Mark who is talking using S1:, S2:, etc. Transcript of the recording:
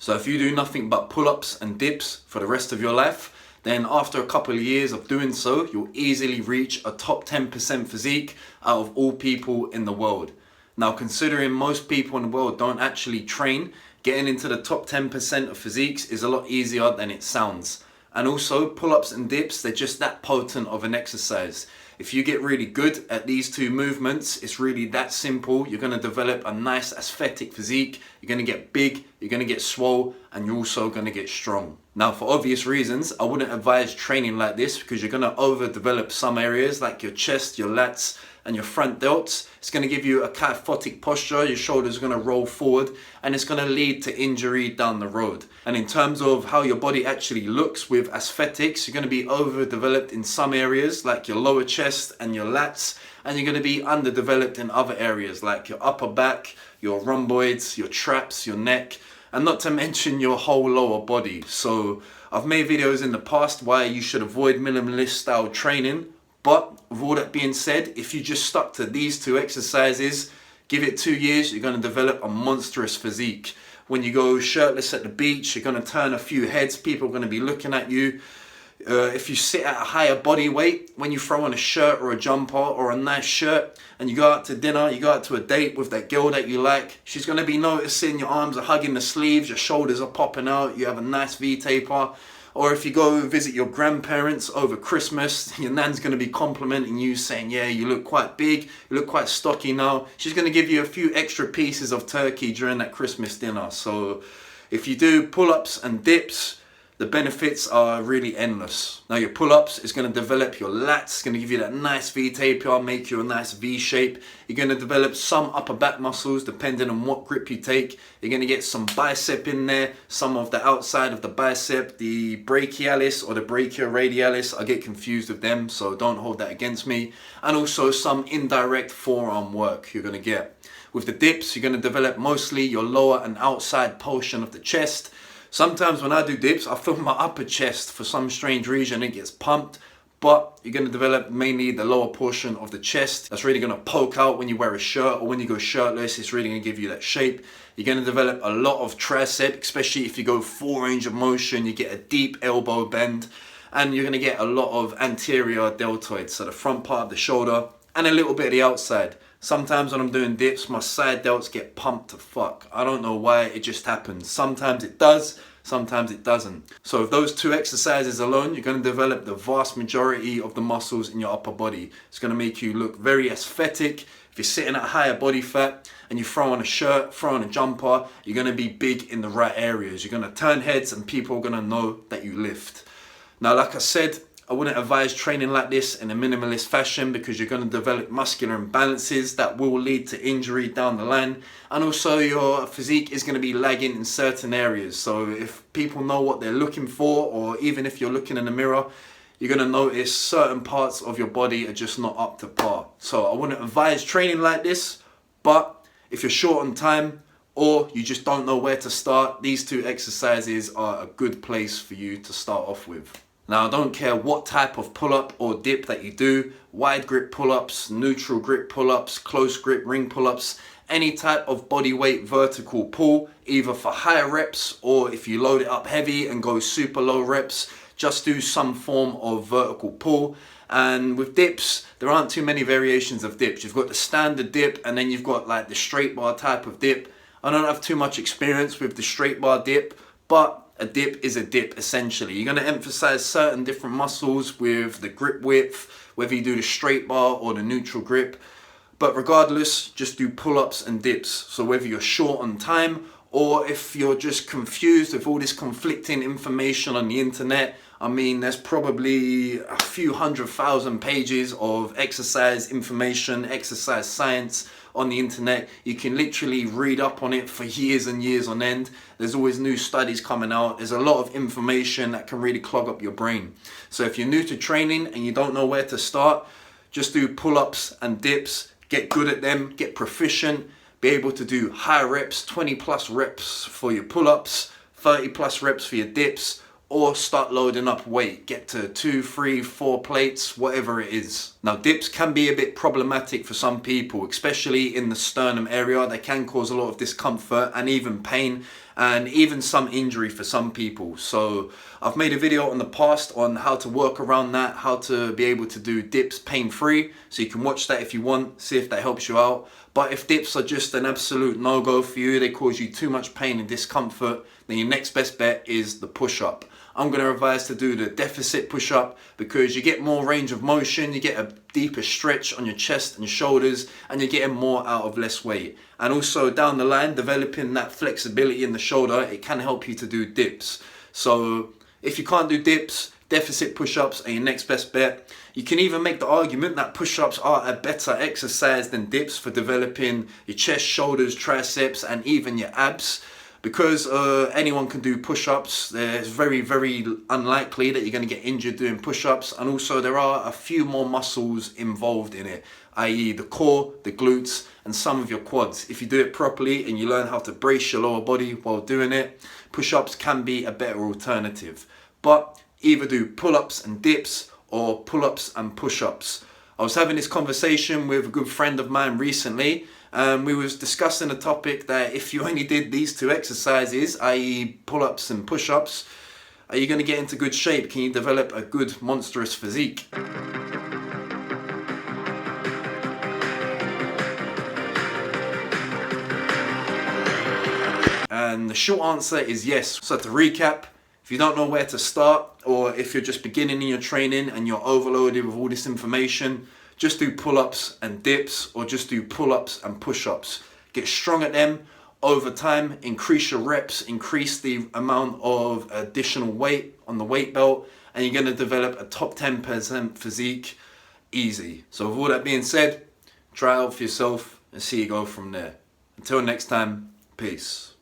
S1: So if you do nothing but pull-ups and dips for the rest of your life, then after a couple of years of doing so, you'll easily reach a top 10% physique out of all people in the world. Now, considering most people in the world don't actually train, getting into the top 10% of physiques is a lot easier than it sounds. And also, pull-ups and dips, they're just that potent of an exercise. If you get really good at these two movements, it's really that simple. You're gonna develop a nice aesthetic physique, you're gonna get big, you're gonna get swole, and you're also gonna get strong. Now, for obvious reasons, I wouldn't advise training like this because you're gonna overdevelop some areas like your chest, your lats, and your front delts. It's gonna give you a kyphotic posture, your shoulders are gonna roll forward, and it's gonna lead to injury down the road. And in terms of how your body actually looks with aesthetics, you're gonna be overdeveloped in some areas like your lower chest and your lats, and you're gonna be underdeveloped in other areas like your upper back, your rhomboids, your traps, your neck, and not to mention your whole lower body. So I've made videos in the past why you should avoid minimalist style training, but with all that being said, if you just stuck to these two exercises, give it 2 years, you're gonna develop a monstrous physique. When you go shirtless at the beach, you're gonna turn a few heads, people are gonna be looking at you. If you sit at a higher body weight, when you throw on a shirt or a jumper or a nice shirt and you go out to dinner, you go out to a date with that girl that you like, she's going to be noticing your arms are hugging the sleeves, your shoulders are popping out, you have a nice V-taper. Or if you go visit your grandparents over Christmas, your nan's going to be complimenting you, saying, yeah, you look quite big, you look quite stocky now. She's going to give you a few extra pieces of turkey during that Christmas dinner. So if you do pull-ups and dips, the benefits are really endless. Now your pull-ups is going to develop your lats, it's going to give you that nice V-taper, make you a nice V shape. You're going to develop some upper back muscles depending on what grip you take. You're going to get some bicep in there, some of the outside of the bicep, the brachialis or the brachioradialis. I get confused with them, so don't hold that against me. And also some indirect forearm work you're going to get. With the dips, you're going to develop mostly your lower and outside portion of the chest. Sometimes when I do dips, I feel my upper chest for some strange reason, it gets pumped, but you're going to develop mainly the lower portion of the chest. That's really going to poke out when you wear a shirt or when you go shirtless. It's really going to give you that shape. You're going to develop a lot of tricep, especially if you go full range of motion, you get a deep elbow bend, and you're going to get a lot of anterior deltoids, so the front part of the shoulder and a little bit of the outside. Sometimes when I'm doing dips, my side delts get pumped to fuck. I don't know why, it just happens. Sometimes it does, sometimes it doesn't. So with those two exercises alone, you're going to develop the vast majority of the muscles in your upper body. It's going to make you look very aesthetic. If you're sitting at higher body fat and you throw on a shirt, throw on a jumper, you're going to be big in the right areas. You're going to turn heads and people are going to know that you lift. Now, like I said, I wouldn't advise training like this in a minimalist fashion because you're going to develop muscular imbalances that will lead to injury down the line, and also your physique is going to be lagging in certain areas. So if people know what they're looking for, or even if you're looking in the mirror, you're going to notice certain parts of your body are just not up to par. So I wouldn't advise training like this, but if you're short on time or you just don't know where to start, these two exercises are a good place for you to start off with. Now, I don't care what type of pull-up or dip that you do, wide grip pull-ups, neutral grip pull-ups, close grip ring pull-ups, any type of body weight vertical pull, either for higher reps or if you load it up heavy and go super low reps, just do some form of vertical pull. And with dips, there aren't too many variations of dips. You've got the standard dip and then you've got like the straight bar type of dip. I don't have too much experience with the straight bar dip, but a dip is a dip essentially. You're going to emphasize certain different muscles with the grip width, whether you do the straight bar or the neutral grip. But regardless, just do pull-ups and dips. So whether you're short on time or if you're just confused with all this conflicting information on the internet, I mean, there's probably a few 100,000 pages of exercise information, exercise science on the internet. You can literally read up on it for years and years on end. There's always new studies coming out. There's a lot of information that can really clog up your brain. So if you're new to training and you don't know where to start, just do pull-ups and dips, get good at them, get proficient, be able to do high reps, 20 plus reps for your pull-ups, 30 plus reps for your dips, or start loading up weight, get to 2, 3, 4 plates, whatever it is. Now, dips can be a bit problematic for some people, especially in the sternum area. They can cause a lot of discomfort and even pain, and even some injury for some people. So I've made a video in the past on how to work around that, how to be able to do dips pain-free. So you can watch that if you want, see if that helps you out. But if dips are just an absolute no-go for you, they cause you too much pain and discomfort, then your next best bet is the push-up. I'm going to advise to do the deficit push-up because you get more range of motion, you get a deeper stretch on your chest and your shoulders, and you're getting more out of less weight. And also down the line, developing that flexibility in the shoulder, it can help you to do dips. So if you can't do dips, deficit push-ups are your next best bet. You can even make the argument that push-ups are a better exercise than dips for developing your chest, shoulders, triceps, and even your abs. Because anyone can do push-ups, it's very, very unlikely that you're going to get injured doing push-ups. And also there are a few more muscles involved in it, i.e. the core, the glutes, and some of your quads. If you do it properly and you learn how to brace your lower body while doing it, push-ups can be a better alternative. But either do pull-ups and dips or pull-ups and push-ups. I was having this conversation with a good friend of mine recently, and we was discussing the topic that if you only did these two exercises, i.e. pull-ups and push-ups, are you going to get into good shape? Can you develop a good monstrous physique? And the short answer is yes. So to recap, if you don't know where to start, or if you're just beginning in your training and you're overloaded with all this information, just do pull-ups and dips, or just do pull-ups and push-ups. Get strong at them over time, increase your reps, increase the amount of additional weight on the weight belt, and you're going to develop a top 10% physique easy. So with all that being said, try it out for yourself and see you go from there. Until next time, peace.